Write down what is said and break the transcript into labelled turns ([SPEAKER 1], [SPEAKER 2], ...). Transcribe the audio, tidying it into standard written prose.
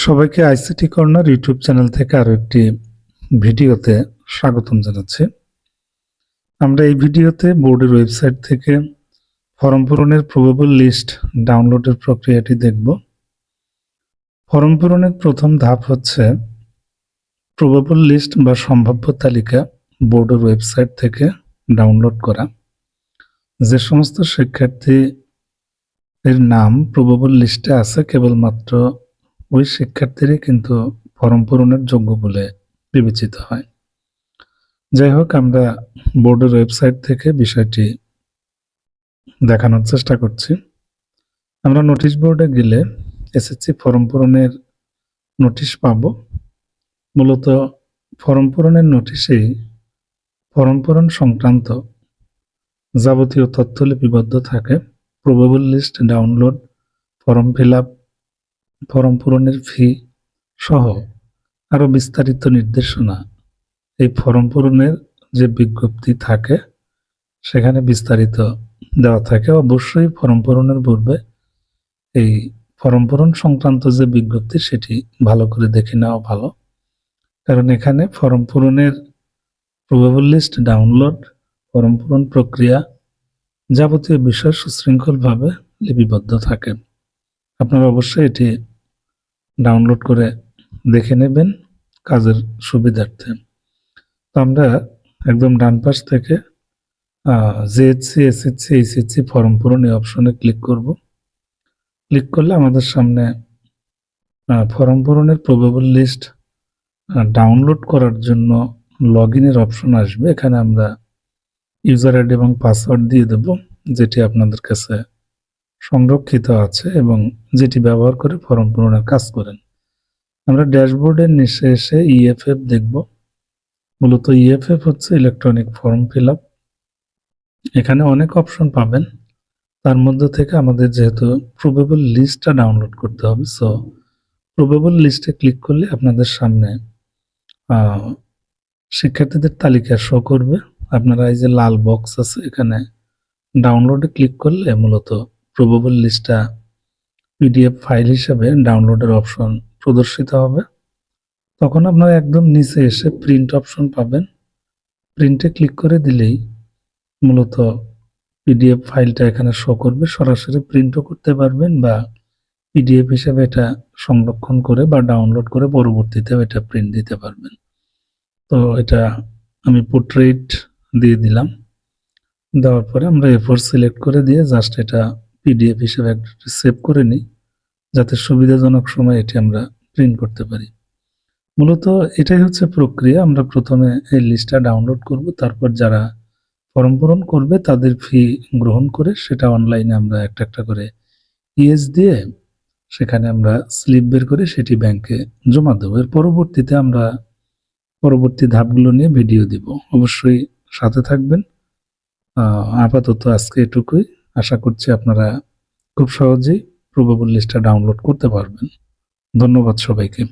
[SPEAKER 1] সবাইকে ICT corner YouTube channel থেকে আরো একটি ভিডিওতে স্বাগতম জানাচ্ছি। আমরা এই ভিডিওতে বোর্ডের ওয়েবসাইট থেকে ফর্ম পূরণের প্রবেবল লিস্ট ডাউনলোডের প্রক্রিয়াটি দেখব। ফর্ম পূরণের প্রথম ধাপ হচ্ছে প্রবেবল লিস্ট বা সম্ভাব্য তালিকা বোর্ডের ওয়েবসাইট থেকে ডাউনলোড করা। যে সমস্ত শিক্ষার্থী এর নাম প্রবেবল লিস্টে আছে কেবলমাত্র ওই শিক্ষার্থীরই কিন্তু ফর্ম পূরণের যোগ্য বলে বিবেচিত হয়। যাই হোক, আমরা বোর্ডের ওয়েবসাইট থেকে বিষয়টি দেখানোর চেষ্টা করছি। আমরা নোটিশ বোর্ডে গেলে এসএসসি ফর্ম পূরণের নোটিশ পাব। মূলত ফর্ম পূরণের নোটিশেই ফর্ম পূরণ সংক্রান্ত যাবতীয় তথ্য লিপিবদ্ধ থাকে। Probable list download, form fill up, form পূরণের ফি সহ আরো বিস্তারিত নির্দেশনা এই ফর্ম পূরণের যে বিজ্ঞপ্তি থাকে সেখানে বিস্তারিত দেওয়া থাকে। অবশ্যই ফর্ম পূরণের পূর্বে এই ফর্ম পূরণ সংক্রান্ত যে বিজ্ঞপ্তি সেটি ভালো করে দেখে নেওয়া ভালো, কারণ এখানে ফর্ম পূরণের প্রবেবল লিস্ট ডাউনলোড, ফর্ম পূরণ প্রক্রিয়া যাবতীয় বিষয় সুশৃঙ্খলভাবে লিপিবদ্ধ থাকে। আপনারা অবশ্যই এটি ডাউনলোড করে দেখে নেবেন কাজের সুবিধার্থে। তো আমরা একদম ডান পাশ থেকে জেএসসি, এসএসসি, এইচএসসি ফর্ম পূরণ এই অপশনে ক্লিক করব। ক্লিক করলে আমাদের সামনে ফর্ম পূরণের প্রবেবল লিস্ট ডাউনলোড করার জন্য লগইনের অপশন আসবে। এখানে আমরা ইউজার আইডি এবং পাসওয়ার্ড দিয়ে দেব, যেটি আপনাদের কাছে সংরক্ষিত আছে এবং যেটি ব্যবহার করে ফর্ম পূরণের কাজ করেন। আমরা ড্যাশবোর্ডের নিচে এসে ইএফএফ দেখব। মূলত ইএফএফ হচ্ছে ইলেকট্রনিক ফর্ম ফিল আপ। এখানে অনেক অপশন পাবেন, তার মধ্যে থেকে আমাদের যেহেতু প্রবেবল লিস্টটা ডাউনলোড করতে হবে, সো প্রবেবল লিস্টে ক্লিক করলে আপনাদের সামনে শিক্ষার্থীদের তালিকা শো করবে। আপনারা এই যে লাল বক্স আছে এখানে ডাউনলোডে ক্লিক করলে মূলত প্রবেবল লিস্টটা পিডিএফ ফাইল হিসেবে ডাউনলোডের অপশন প্রদর্শিত হবে। তখন আপনারা একদম নিচে এসে প্রিন্ট অপশন পাবেন। প্রিন্টে ক্লিক করে দিলেই মূলত পিডিএফ ফাইলটা এখানে শো করবে। সরাসরি প্রিন্টও করতে পারবেন বা পিডিএফ হিসেবে এটা সংরক্ষণ করে বা ডাউনলোড করে পরবর্তীতেও এটা প্রিন্ট দিতে পারবেন। তো এটা আমি পোর্ট্রেট দিয়ে দিলাম। দেওয়ার পরে আমরা এ4 সিলেক্ট করে দিয়ে জাস্ট এটা পিডিএফ হিসেবে সেভ করে নিই, যাতে সুবিধাজনক সময় এটি আমরা প্রিন্ট করতে পারি। মূলত এটাই হচ্ছে প্রক্রিয়া। আমরা প্রথমে এই লিস্টটা ডাউনলোড করব, তারপর যারা ফর্ম পূরণ করবে তাদের ফি গ্রহণ করে সেটা অনলাইনে আমরা একটা একটা করে ইএস দিয়ে সেখানে আমরা স্লিপ বের করে সেটি ব্যাংকে জমা দেবো। এর পরবর্তীতে আমরা পরবর্তী ধাপগুলো নিয়ে ভিডিও দিব। অবশ্যই সাথে থাকবেন। আপাতত আজকে এটুকুই। আশা করছি আপনারা খুব সহজেই প্রবেবল লিস্টটা ডাউনলোড করতে পারবেন। ধন্যবাদ সবাইকে।